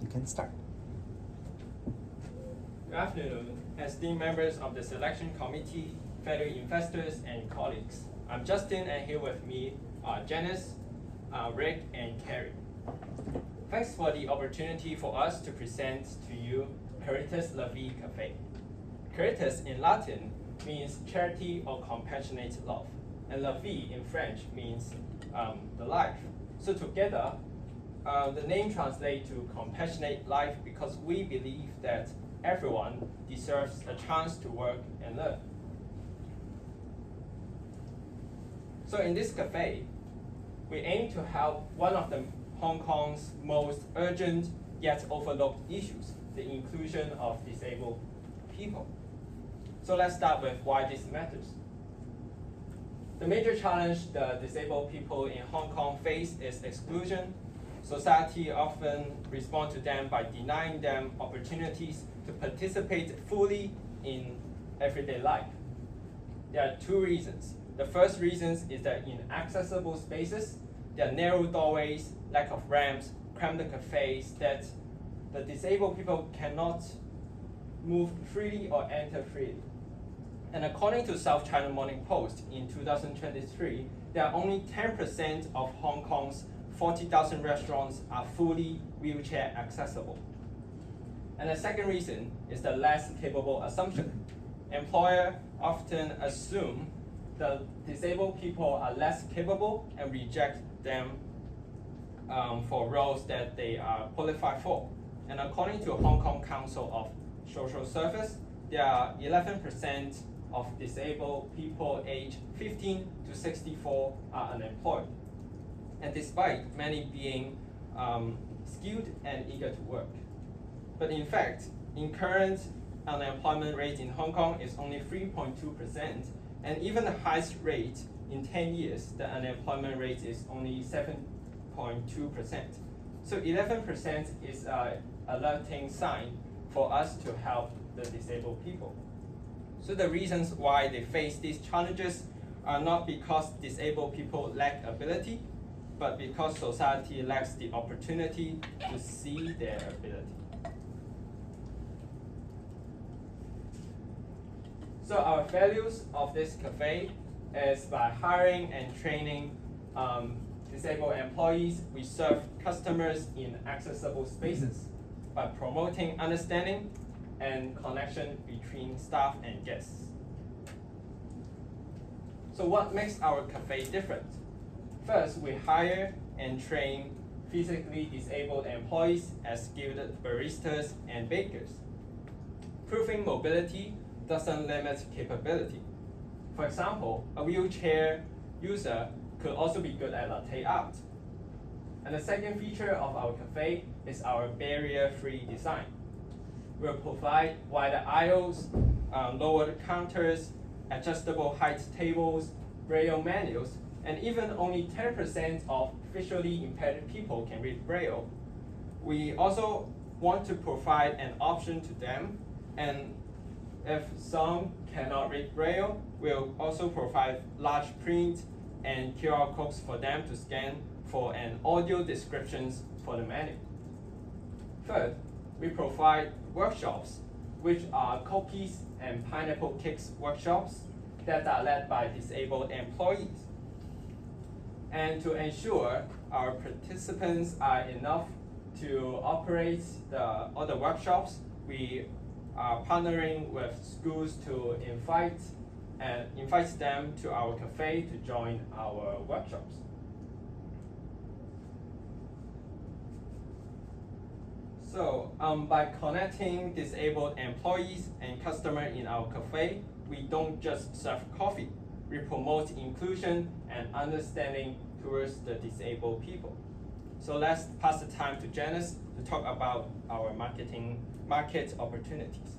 you can start. Good afternoon, esteemed members of the selection committee, fellow investors, and colleagues. I'm Justin, and here with me are Janice, Rick, and Carrie. Thanks for the opportunity for us to present to you Caritas LABU Cafe. Caritas in Latin means charity or compassionate love, and la vie in French means the life. So together, the name translates to compassionate life because we believe that everyone deserves a chance to work and learn. So in this cafe, we aim to help one of the Hong Kong's most urgent yet overlooked issues, the inclusion of disabled people. So let's start with why this matters. The major challenge the disabled people in Hong Kong face is exclusion. Society often responds to them by denying them opportunities to participate fully in everyday life. There are two reasons. The first reason is that in accessible spaces, there are narrow doorways, lack of ramps, cramped cafes that the disabled people cannot move freely or enter freely. And according to South China Morning Post in 2023, there are only 10% of Hong Kong's 40,000 restaurants are fully wheelchair accessible. And the second reason is the less capable assumption. Employers often assume the disabled people are less capable and reject them for roles that they are qualified for. And according to Hong Kong Council of Social Service, there are 11% of disabled people aged 15 to 64 are unemployed. And despite many being skilled and eager to work. But in fact, in current unemployment rate in Hong Kong is only 3.2%, and even the highest rate in 10 years, the unemployment rate is only 7.2%. So 11% is an alerting sign for us to help the disabled people. So the reasons why they face these challenges are not because disabled people lack ability, but because society lacks the opportunity to see their ability. So our values of this cafe is by hiring and training disabled employees, we serve customers in accessible spaces by promoting understanding and connection between staff and guests. So what makes our cafe different? First, we hire and train physically disabled employees as skilled baristas and bakers. Proving mobility doesn't limit capability. For example, a wheelchair user could also be good at latte art. And the second feature of our cafe is our barrier-free design. We'll provide wider aisles, lowered counters, adjustable height tables, braille menus, and even only 10% of visually impaired people can read braille. We also want to provide an option to them, and if some cannot read braille, we'll also provide large print and QR codes for them to scan for an audio descriptions for the menu. Third, we provide workshops, which are cookies and pineapple cakes workshops that are led by disabled employees. And to ensure our participants are enough to operate all the workshops, we are partnering with schools to invite them to our cafe to join our workshops. So by connecting disabled employees and customers in our cafe, we don't just serve coffee. We promote inclusion and understanding towards the disabled people. So let's pass the time to Janice to talk about our market opportunities.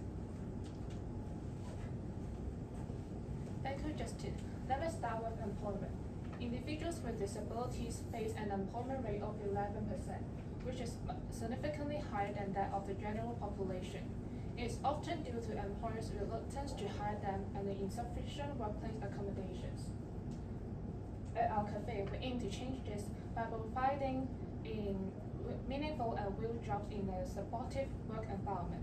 Thank you, Justin. Let me start with employment. Individuals with disabilities face an unemployment rate of 11%, which is significantly higher than that of the general population. It is often due to employers' reluctance to hire them and the insufficient workplace accommodations. At our cafe, we aim to change this by providing meaningful and real jobs in a supportive work environment.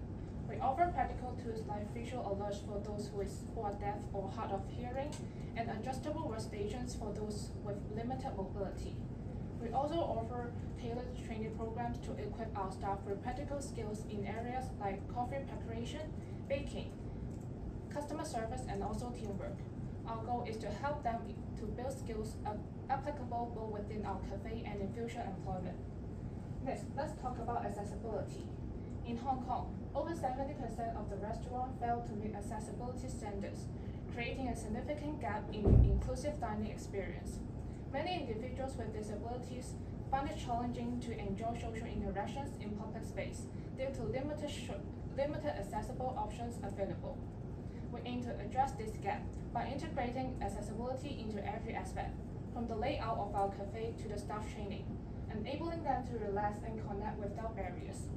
We offer practical tools like visual alerts for those who are deaf or hard of hearing, and adjustable workstations for those with limited mobility. We also offer tailored training programs to equip our staff with practical skills in areas like coffee preparation, baking, customer service, and also teamwork. Our goal is to help them to build skills applicable both within our cafe and in future employment. Next, let's talk about accessibility. In Hong Kong, over 70% of the restaurants fail to meet accessibility standards, creating a significant gap in the inclusive dining experience. Many individuals with disabilities find it challenging to enjoy social interactions in public space due to limited accessible options available. We aim to address this gap by integrating accessibility into every aspect, from the layout of our cafe to the staff training, enabling them to relax and connect without barriers.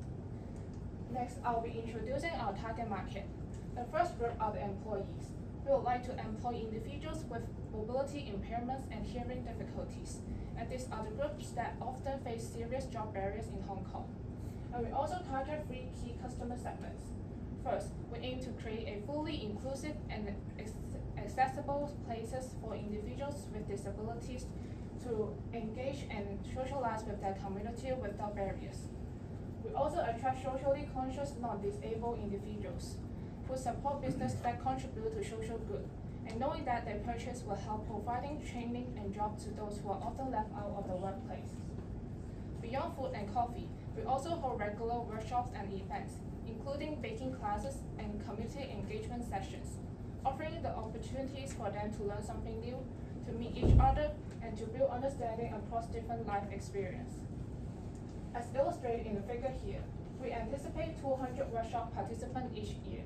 Next, I'll be introducing our target market. The first group are the employees. We would like to employ individuals with mobility impairments and hearing difficulties, and these are the groups that often face serious job barriers in Hong Kong. And we also target 3 key customer segments. First, we aim to create a fully inclusive and accessible places for individuals with disabilities to engage and socialize with their community without barriers. We also attract socially conscious non-disabled individuals who support business that contribute to social good, and knowing that their purchase will help providing training and jobs to those who are often left out of the workplace. Beyond food and coffee, we also hold regular workshops and events, including baking classes and community engagement sessions, offering the opportunities for them to learn something new, to meet each other, and to build understanding across different life experiences. As illustrated in the figure here, we anticipate 200 workshop participants each year,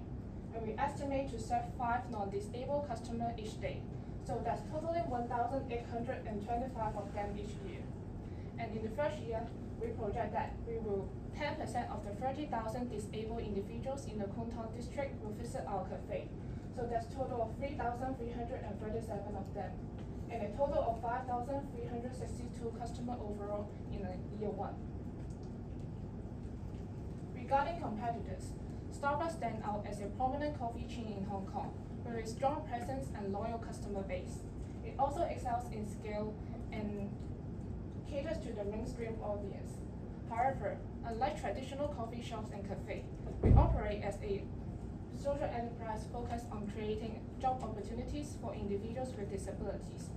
and we estimate to serve 5 non-disabled customers each day, so that's totaling 1,825 of them each year. And in the first year, we project that 10% of the 30,000 disabled individuals in the Kwun Tong district will visit our cafe, so that's a total of 3,337 of them, and a total of 5,362 customers overall in year 1. Regarding competitors, Starbucks stands out as a prominent coffee chain in Hong Kong, with a strong presence and loyal customer base. It also excels in scale and caters to the mainstream audience. However, unlike traditional coffee shops and cafes, we operate as a social enterprise focused on creating job opportunities for individuals with disabilities,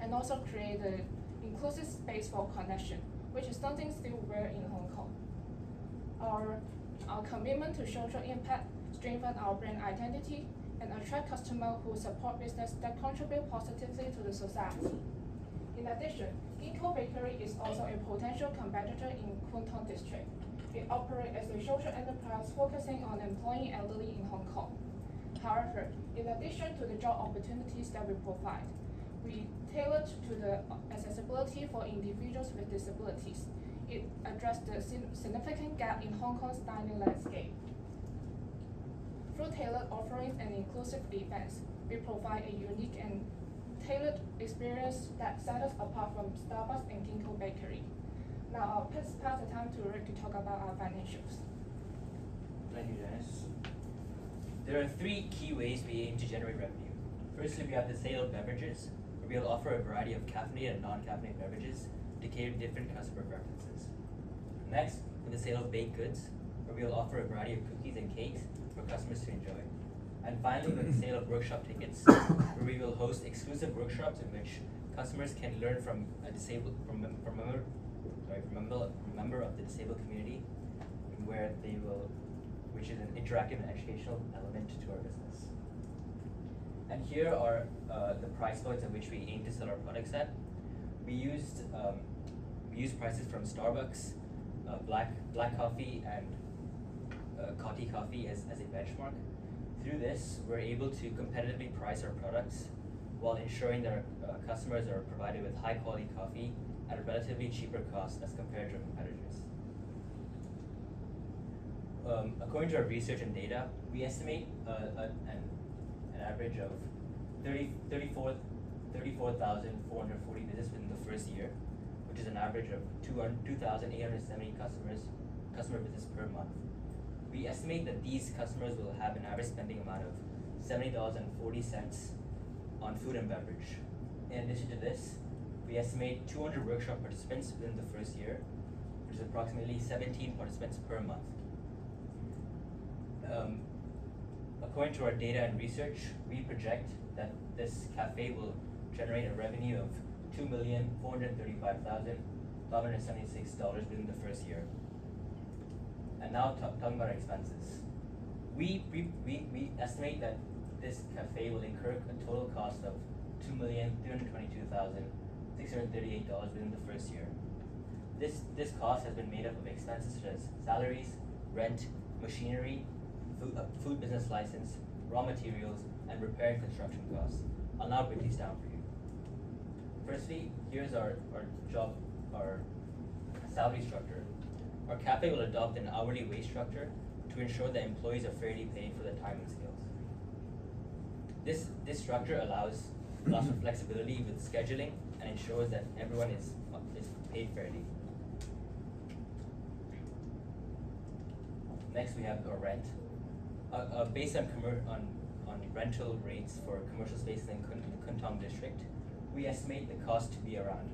and also create an inclusive space for connection, which is something still rare in Hong Kong. Our commitment to social impact strengthens our brand identity and attract customers who support business that contribute positively to the society. In addition, Ginkgo Bakery is also a potential competitor in Kwun Tong district. It operates as a social enterprise focusing on employing elderly in Hong Kong. However, in addition to the job opportunities that we provide, we tailor to the accessibility for individuals with disabilities. It addressed the significant gap in Hong Kong's dining landscape. Through tailored offerings and inclusive events, we provide a unique and tailored experience that sets us apart from Starbucks and Ginkgo Bakery. Now I'll pass the time to Rick to talk about our financials. Thank you, Dennis. There are 3 key ways we aim to generate revenue. Firstly, we have the sale of beverages, where we will offer a variety of caffeinated and non-caffeinated beverages to cater to different customer preferences. Next, with the sale of baked goods, where we will offer a variety of cookies and cakes for customers to enjoy. And finally, with the sale of workshop tickets, where we will host exclusive workshops in which customers can learn from a member of the disabled community, which is an interactive and educational element to our business. And here are the price points at which we aim to sell our products at. We used prices from Starbucks, black coffee, and Cotti coffee as a benchmark. Through this, we're able to competitively price our products while ensuring that our customers are provided with high quality coffee at a relatively cheaper cost as compared to our competitors. According to our research and data, we estimate an average of 34,440 visits within the first year, which is an average of 2,870 customer visits per month. We estimate that these customers will have an average spending amount of $70.40 on food and beverage. In addition to this, we estimate 200 workshop participants within the first year, which is approximately 17 participants per month. According to our data and research, we project that this cafe will generate a revenue of $2,435,576 within the first year. And now talking about our expenses. We estimate that this cafe will incur a total cost of $2,322,638 within the first year. This cost has been made up of expenses such as salaries, rent, machinery, food business license, raw materials, and repair and construction costs. I'll now break these down for you. Firstly, here's our salary structure. Our cafe will adopt an hourly wage structure to ensure that employees are fairly paid for their time and skills. This structure allows for flexibility with scheduling and ensures that everyone is paid fairly. Next, we have our rent. Based on rental rates for commercial space in the Kuntong district, we estimate the cost to be around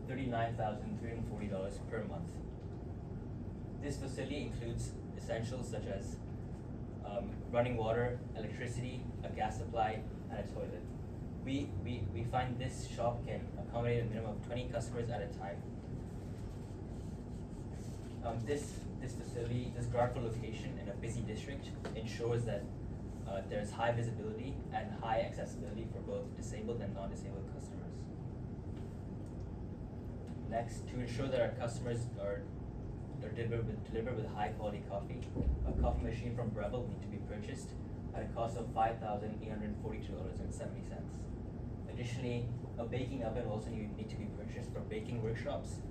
$39,340 per month. This facility includes essentials such as running water, electricity, a gas supply, and a toilet. We find this shop can accommodate a minimum of 20 customers at a time. This facility, this guardful location in a busy district ensures that there's high visibility and high accessibility for both disabled and non-disabled customers. Next, to ensure that our customers are delivered with high quality coffee, a coffee machine from Breville will need to be purchased at a cost of $5,842.70. Additionally, a baking oven will also need to be purchased for baking workshops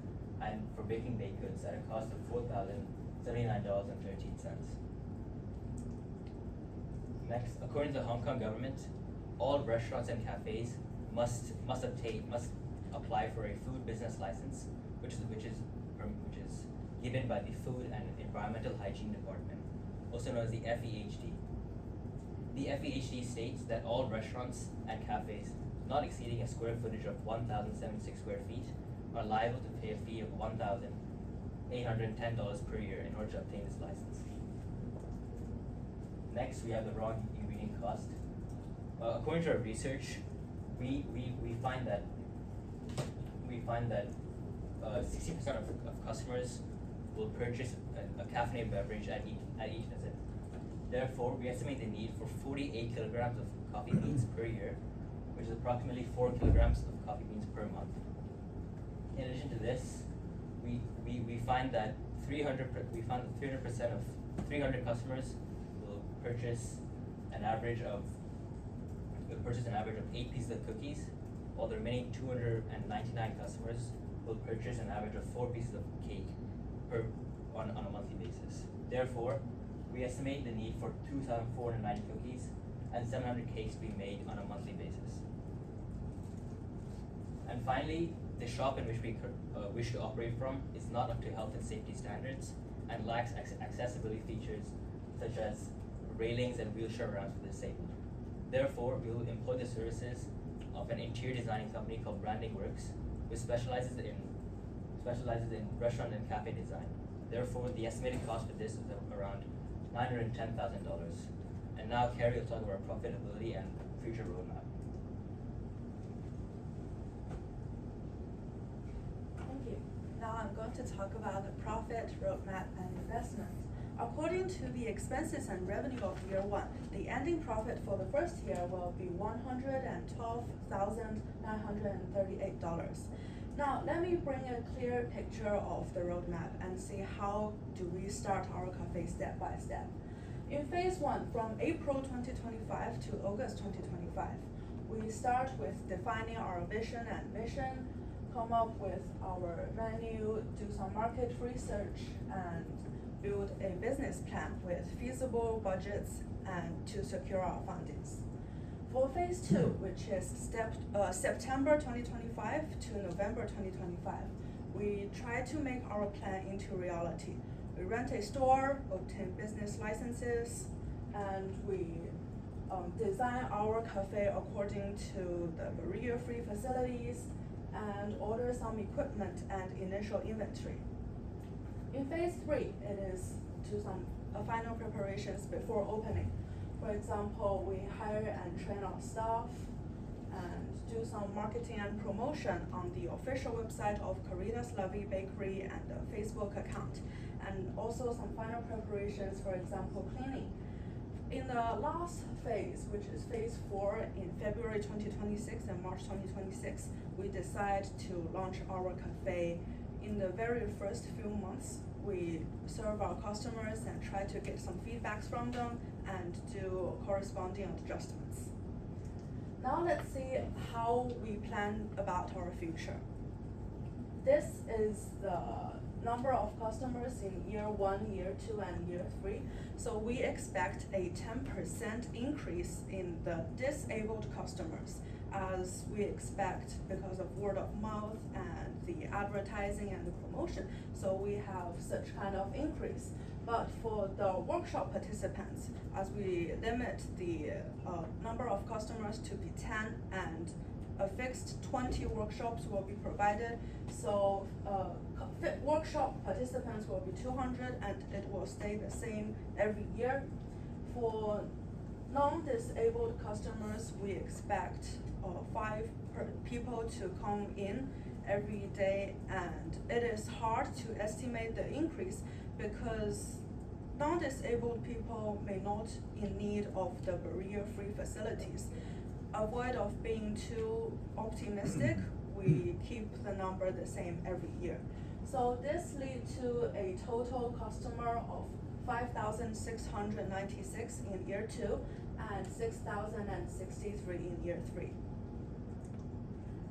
and for baking baked goods at a cost of $4,079.13. Next, according to the Hong Kong government, all restaurants and cafes must apply for a food business license, which is given by the Food and Environmental Hygiene Department, also known as the FEHD. The FEHD states that all restaurants and cafes not exceeding a square footage of 1,076 square feet are liable to pay a fee of $1,810 per year in order to obtain this license. Next, we have the raw ingredient cost. According to our research, we find that 60% of customers will purchase a caffeinated beverage at each visit. Therefore, we estimate the need for 48 kilograms of coffee beans per year, which is approximately 4 kilograms of coffee beans per month. In addition to this, we find that 300% of customers will purchase an average of 8 pieces of cookies, while the remaining 299 customers will purchase an average of 4 pieces of cake on a monthly basis. Therefore, we estimate the need for 2,490 cookies and 700 cakes to be made on a monthly basis. And finally, the shop in which we wish to operate from is not up to health and safety standards and lacks accessibility features such as railings and wheelchair ramps for the disabled. Therefore, we will employ the services of an interior designing company called Branding Works, which specializes in restaurant and cafe design. Therefore, the estimated cost for this is around $910,000. And now Carrie will talk about profitability and future roadmap. Thank you. Now I'm going to talk about the profit roadmap and investment. According to the expenses and revenue of year one, the ending profit for the first year will be $112,938. Now, let me bring a clear picture of the roadmap and see how do we start our cafe step by step. In phase one, from April 2025 to August 2025, we start with defining our vision and mission, come up with our menu, do some market research, and build a business plan with feasible budgets and to secure our fundings. For phase two, which is September 2025 to November 2025, we try to make our plan into reality. We rent a store, obtain business licenses, and we design our cafe according to the barrier-free facilities and order some equipment and initial inventory. In phase 3, it is to some final preparations before opening. For example, we hire and train our staff and do some marketing and promotion on the official website of Caritas LABU Bakery and the Facebook account, and also some final preparations, for example, cleaning. In the last phase, which is phase 4, in February 2026 and March 2026, we decide to launch our cafe. In the very first few months, we serve our customers and try to get some feedbacks from them and do corresponding adjustments. Now let's see how we plan about our future. This is the number of customers in year 1, year 2, and year 3. So we expect a 10% increase in the disabled customers, as we expect because of word of mouth and the advertising and the promotion. So we have such kind of increase. But for the workshop participants, as we limit the number of customers to be 10 and a fixed 20 workshops will be provided. So workshop participants will be 200 and it will stay the same every year. For non-disabled customers, we expect 5 people to come in every day, and it is hard to estimate the increase because non-disabled people may not in need of the barrier-free facilities. Avoid of being too optimistic, we keep the number the same every year. So this leads to a total customer of 5,696 in year 2 and 6,063 in year 3.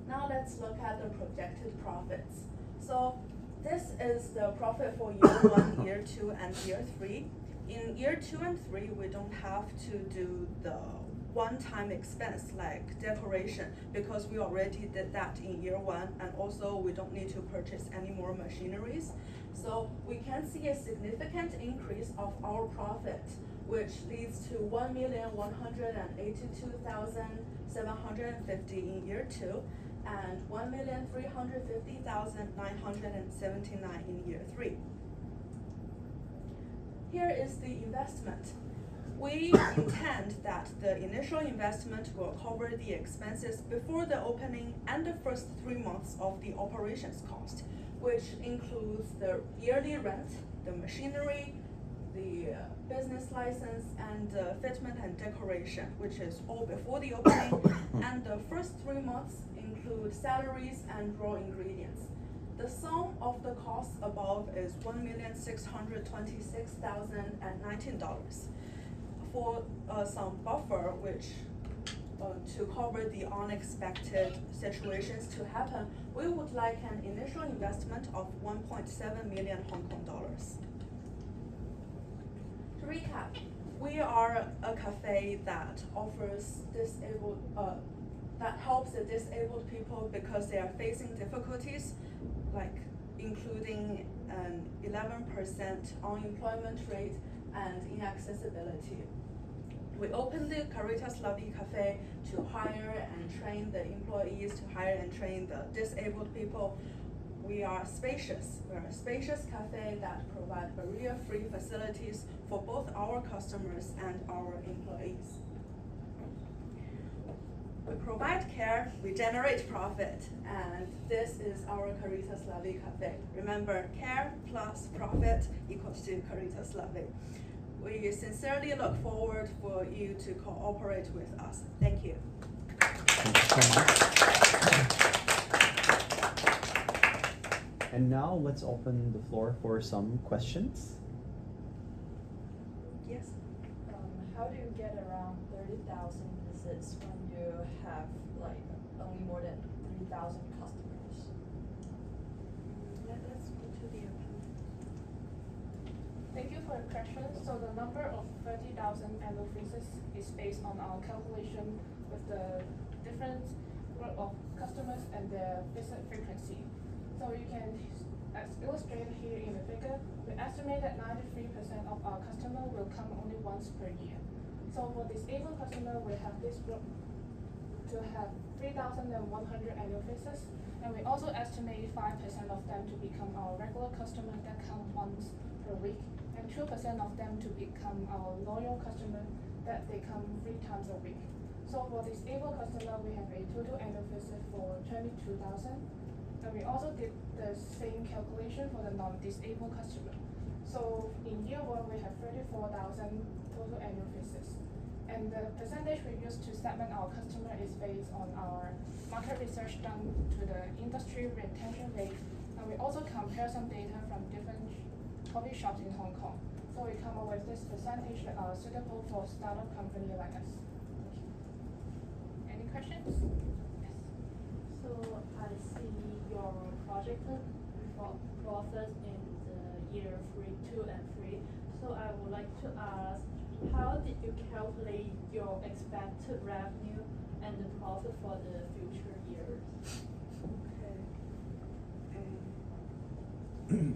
Now let's look at the projected profits. So this is the profit for year 1, year 2, and year 3. In year 2 and 3, we don't have to do the one-time expense like decoration because we already did that in year 1, and also we don't need to purchase any more machineries. So we can see a significant increase of our profit, which leads to 1,182,750 in year 2 and 1,350,979 in year 3. Here is the investment. We intend that the initial investment will cover the expenses before the opening and the first 3 months of the operations cost, which includes the yearly rent, the machinery, the business license, and the fitment and decoration, which is all before the opening. And the first 3 months include salaries and raw ingredients. The sum of the costs above is $1,626,019. For some buffer, which to cover the unexpected situations to happen, we would like an initial investment of 1.7 million Hong Kong dollars. To recap, we are a cafe that offers that helps the disabled people because they are facing difficulties, like including an 11% unemployment rate and inaccessibility. We opened the Caritas LABU Cafe to hire and train the employees, to hire and train the disabled people. We are spacious. We're a spacious cafe that provides barrier-free facilities for both our customers and our employees. We provide care, we generate profit, and this is our Caritas LABU Cafe. Remember, care plus profit equals to Caritas LABU. We sincerely look forward for you to cooperate with us. Thank you. And now let's open the floor for some questions. Yes? How do you get around 30,000 visits when you have like only more than 3,000 customers? Let's go to the appendix. Thank you for your question. So the number of 30,000 annual visits is based on our calculation with the different group of customers and their visit frequency. So you can As illustrated here in the figure, we estimate that 93% of our customer will come only once per year. So for disabled customer, we have this group to have 3,100 annual visits, and we also estimate 5% of them to become our regular customer that come once per week, and 2% of them to become our loyal customer that they come 3 times a week. So for disabled customer, we have a total annual visit for 22,000, and we also did the same calculation for the non-disabled customer. So in year 1, we have 34,000 total annual visits. And the percentage we use to segment our customer is based on our market research done to the industry retention rate, and we also compare some data from different coffee shops in Hong Kong. So we come up with this percentage that are suitable for startup company like us. Any questions? Yes. So I see your projected profit in the year 2 and 3. So I would like to ask, how did you calculate your expected revenue and the profit for the future years? Okay.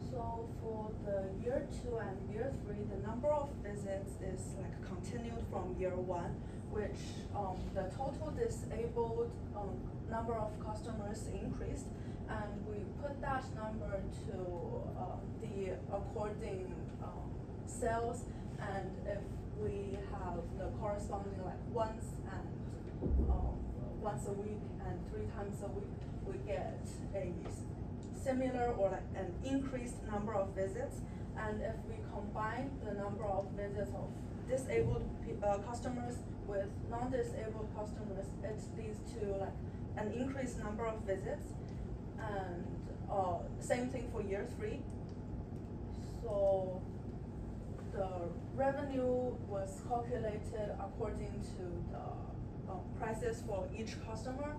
So for the year 2 and year 3, the number of visits is like continued from year 1, which the total disabled number of customers increased, and we put that number to the according sales, and if we have the corresponding like once a week and 3 times a week, we get a similar or like an increased number of visits. And if we combine the number of visits of disabled customers with non-disabled customers, it leads to like an increased number of visits. And same thing for year 3. So the revenue was calculated according to the prices for each customer,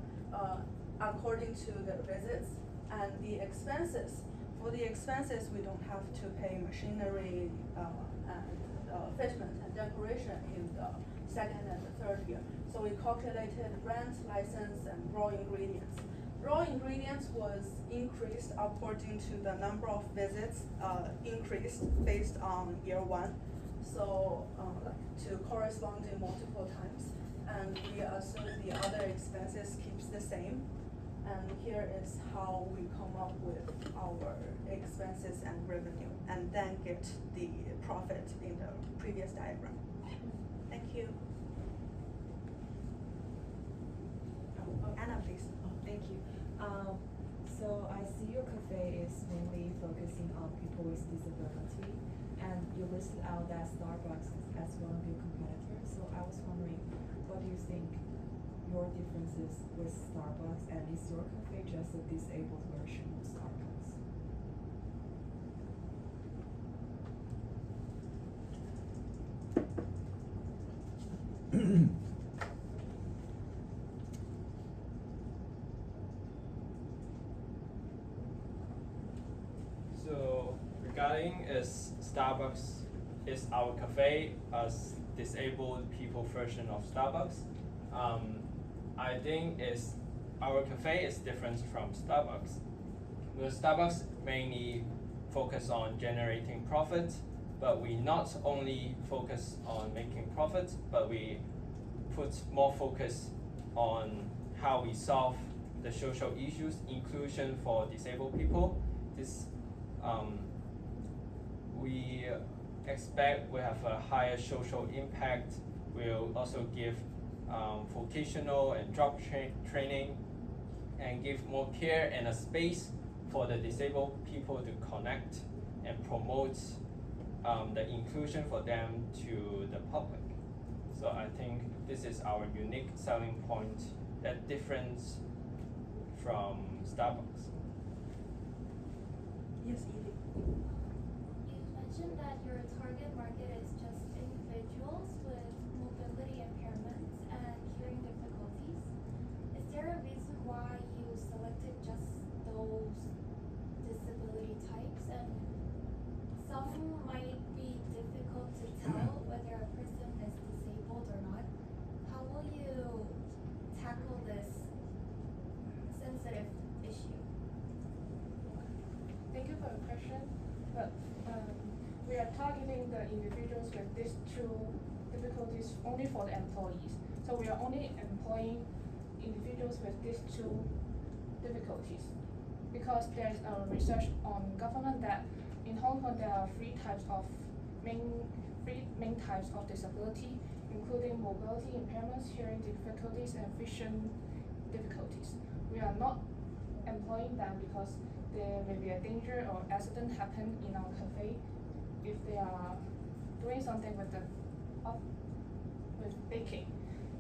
according to their visits, and the expenses. For the expenses, we don't have to pay machinery and fitment and decoration in the 2nd and the 3rd year. So we calculated rent, license, and raw ingredients. Raw ingredients was increased according to the number of visits increased based on year 1, so to corresponding multiple times. And we assume the other expenses keeps the same. And here is how we come up with our expenses and revenue, and then get the profit in the previous diagram. Thank you. Anna, please. Thank you. So I see your cafe is mainly focusing on people with disability, and you listed out that Starbucks as one of your competitors. So I was wondering, what do you think your differences with Starbucks, and is your cafe just a disabled version of Starbucks? So regarding is Starbucks, is our cafe as disabled people version of Starbucks? I think is our cafe is different from Starbucks. Because Starbucks mainly focus on generating profit, but we not only focus on making profit, but we put more focus on how we solve the social issues, inclusion for disabled people. This we expect we have a higher social impact. We'll also give vocational and job training, and give more care and a space for the disabled people to connect and promote the inclusion for them to the public. So I think this is our unique selling point that difference from Starbucks. Yes, Edie. You mentioned that your target market is just individuals with mobility impairments and hearing difficulties. Is there a reason why you selected just those disability types? And some might be difficult to tell whether a person is disabled or not. How will you tackle this sensitive issue? are targeting the individuals with these two difficulties only for the employees. So we are only employing individuals with these two difficulties. Because there's a research on government that in Hong Kong there are three main types of disability, including mobility impairments, hearing difficulties, and vision difficulties. We are not employing them because there may be a danger or accident happen in our cafe if they are doing something with baking.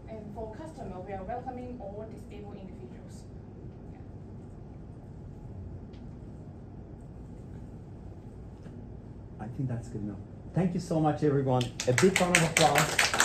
And for customer, we are welcoming all disabled individuals. I think that's good enough. Thank you so much, everyone. A big round of applause.